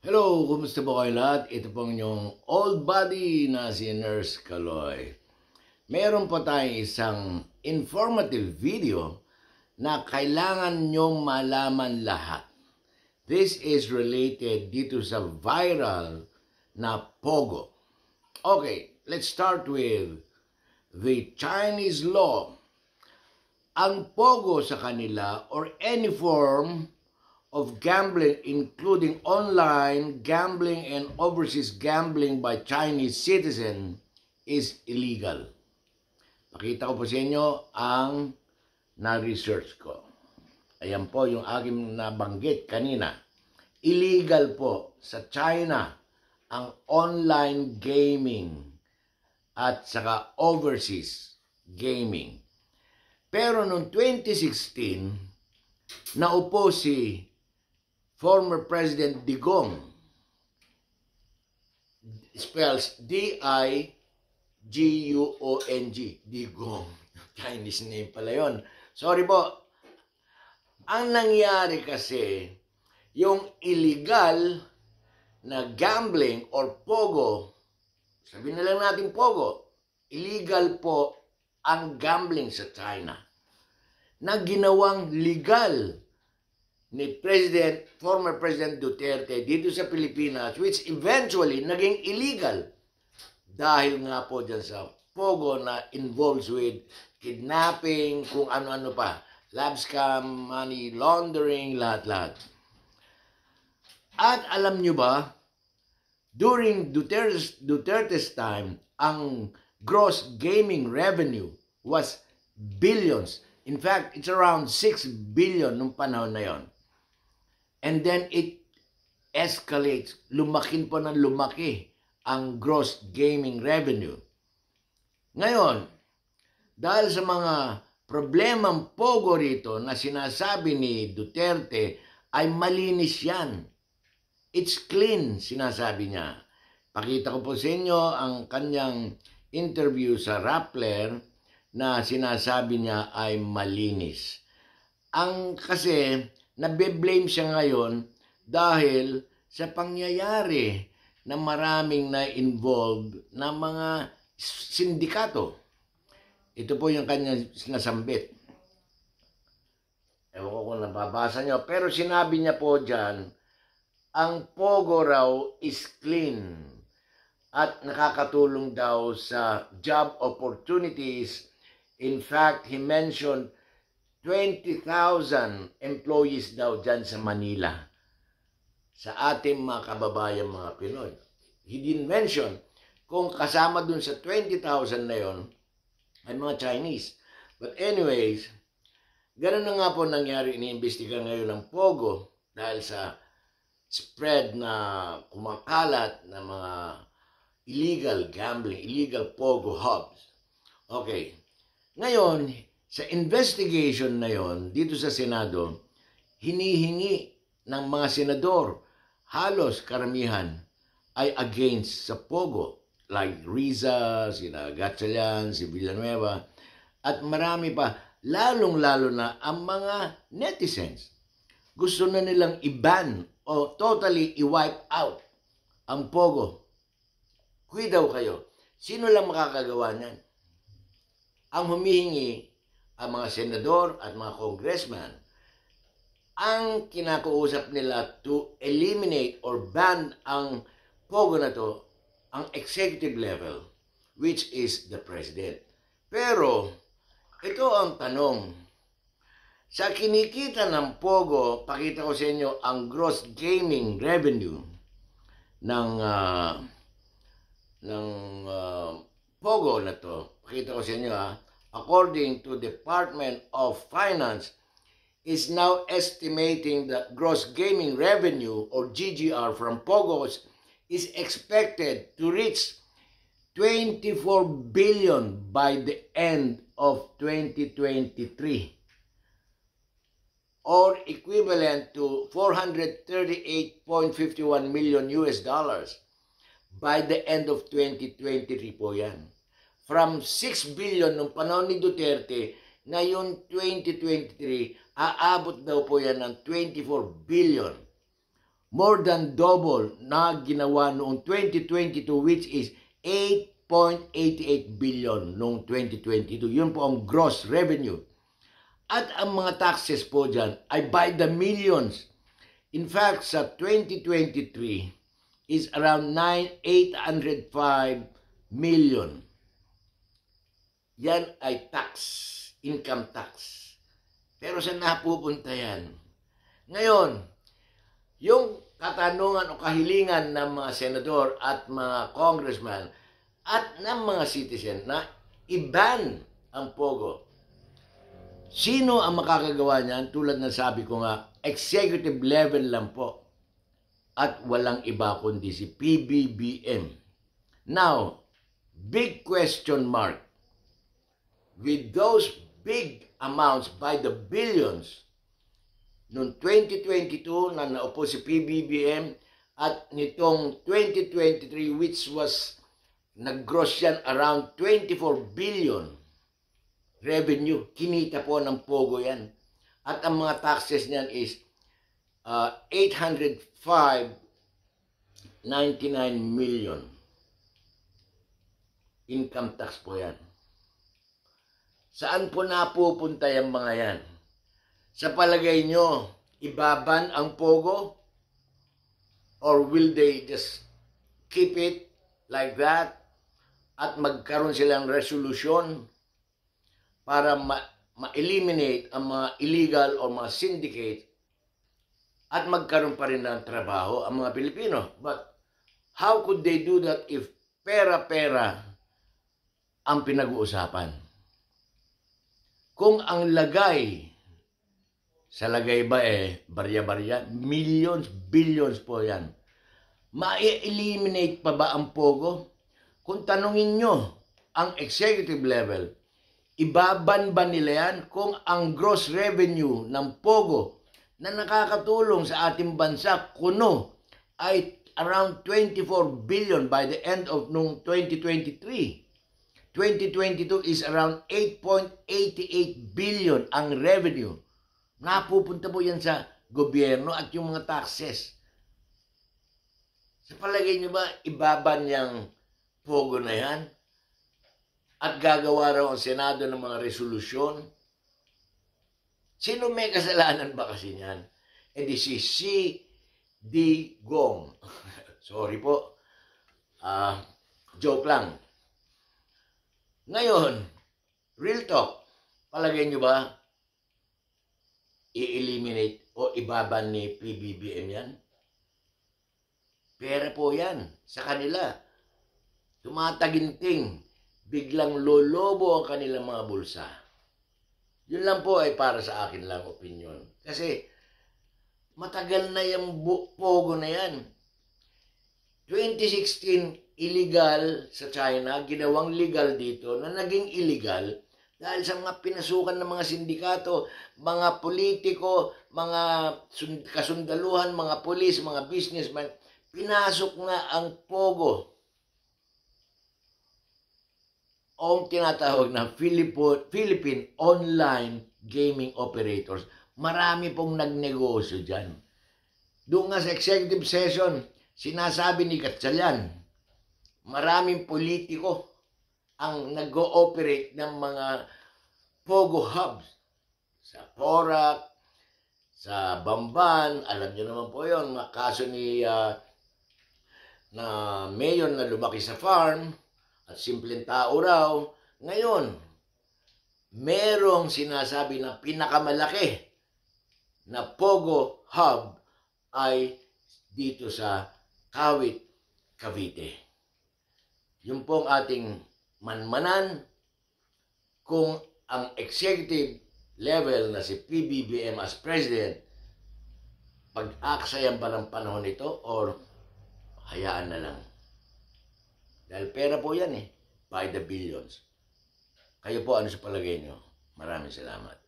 Hello, kumusta po kayo lahat? Ito pong inyong old buddy na si Nurse Kaloy. Meron po tayong isang informative video na kailangan nyong malaman lahat. This is related dito sa viral na Pogo. Okay, let's start with the Chinese law. Ang Pogo sa kanila or any form of gambling, including online gambling and overseas gambling by Chinese citizen, is illegal. Pakita ko po sa inyo ang na-research ko. Ayan po yung aking nabanggit kanina. Illegal po sa China ang online gaming at saka overseas gaming. Pero noong 2016, naupo si former President Digong, spells D-I-G-U-O-N-G, Digong. Chinese name pala yun. Sorry po. Ang nangyari kasi, yung illegal na gambling or Pogo, sabihin na lang natin Pogo, illegal po ang gambling sa China na ginawang legal ni former President Duterte dito sa Pilipinas, which eventually naging illegal dahil nga po dyan sa Pogo na involves with kidnapping, kung ano-ano pa, lab scam, money laundering, lahat-lahat. At alam nyo ba, during Duterte's time, ang gross gaming revenue was billions. In fact, it's around 6 billion nung panahon na yon. And then it escalates, lumakin po ng lumaki ang gross gaming revenue. Ngayon, dahil sa mga problemang Pogo rito na sinasabi ni Duterte ay malinis yan. It's clean, sinasabi niya. Pakita ko po sa inyo ang kanyang interview sa Rappler na sinasabi niya ay malinis. Ang kasi nabe-blame siya ngayon dahil sa pangyayari na maraming na-involved na mga sindikato. Ito po yung kanyang sinasambit. Ewan ko kung nababasa nyo. Pero sinabi niya po dyan, ang Pogo raw is clean at nakakatulong daw sa job opportunities. In fact, he mentioned 20,000 employees daw dyan sa Manila. Sa ating mga kababayan, mga Pinoy. He didn't mention kung kasama dun sa 20,000 na yon ay mga Chinese. But anyways, ganun na nga po nangyari, iniimbestiga ngayon ng Pogo dahil sa spread na kumakalat na mga illegal gambling, illegal Pogo hubs. Okay. Ngayon, sa investigation na yon dito sa Senado, hinihingi ng mga senador, halos karamihan ay against sa Pogo, like Riza, sina Gatchalian, si Villanueva, at marami pa, lalong-lalo na ang mga netizens. Gusto na nilang i-ban o totally i-wipe out ang Pogo. Kuy daw kayo, sino lang makakagawa niyan? Ang humihingi ang mga senador at mga congressman, ang kinakausap nila to eliminate or ban ang Pogo na to, ang executive level, which is the president. Pero, ito ang tanong. Sa kinikita ng Pogo, pakita ko sa inyo ang gross gaming revenue ng Pogo na to. Pakita ko sa inyo according to Department of Finance, is now estimating that gross gaming revenue or GGR from Pogos is expected to reach 24 billion by the end of 2023 or equivalent to 438.51 million US dollars by the end of 2023 po yan. From 6 billion nung panahon ni Duterte, ngayon 2023, aabot daw po yan ng 24 billion. more than double na ginawa noong 2022, which is 8.88 billion noong 2022. Yun po ang gross revenue. At ang mga taxes po dyan ay by the millions. In fact, sa 2023 is around 805 million. Yan ay tax, income tax. Pero saan napupunta yan? Ngayon, yung katanungan o kahilingan ng mga senador at mga congressman at ng mga citizen na i-ban ang Pogo. Sino ang makakagawa niyan? Tulad na sabi ko nga, executive level lang po. At walang iba kundi si PBBM. Now, big question mark. With those big amounts by the billions, noong 2022 na naupo si PBBM at nitong 2023 which was nag-gross yan around 24 billion revenue. Kinita po ng Pogo yan. At ang mga taxes niyan is 805.99 million. Income tax po yan. Saan po napupunta yung mga yan? Sa palagay nyo, ibaban ang Pogo? Or will they just keep it like that? At magkaroon silang resolution para ma-eliminate ang mga illegal o mga syndicate at magkaroon pa rin ng trabaho ang mga Pilipino. But how could they do that if pera-pera ang pinag-uusapan? Kung ang lagay, sa lagay ba barya-barya, millions, billions po yan. Ma-eliminate pa ba ang Pogo? Kung tanungin nyo ang executive level, ibaban ba nila yan kung ang gross revenue ng Pogo na nakakatulong sa ating bansa kuno ay around 24 billion by the end of nung 2023. 2022 is around 8.88 billion ang revenue. Napupunta po yan sa gobyerno at yung mga taxes. Sa palagay nyo ba, ibaban niyang Pogo na yan? At gagawa raw ang Senado ng mga resolusyon? Sino may kasalanan ba kasi niyan? E di si C.D. Gong. Sorry po. Joke lang. Ngayon, real talk, palagay nyo ba i-eliminate o ibaban ni PBBM yan? Pera po yan sa kanila. Tumataginting, biglang lolobo ang kanilang mga bulsa. Yun lang po ay para sa akin lang opinion. Kasi matagal na yung Pogo na yan. 2016, illegal sa China, ginawang legal dito, na naging illegal dahil sa mga pinasukan ng mga sindikato, mga politiko, mga kasundaluhan, mga pulis, mga businessman, pinasok na ang Pogo. O tinatawag na Philippine Online Gaming Operators. Marami pong nagnegosyo dyan. Doon nga sa executive session, sinasabi ni Gatchalian, maraming politiko ang nag-ooperate ng mga Pogo hubs. Sa Porac, sa Bamban, alam nyo naman po yun, kaso ni na mayor na lumaki sa farm, at simpleng tao raw. Ngayon, merong sinasabi na pinakamalaki na Pogo hub ay dito sa Kawit, Cavite. Yun pong ating manmanan kung ang executive level na si PBBM as president, pag-aksayan ba ng panahon ito or hayaan na lang? Dahil pera po yan by the billions. Kayo po, ano sa palagay nyo? Maraming salamat.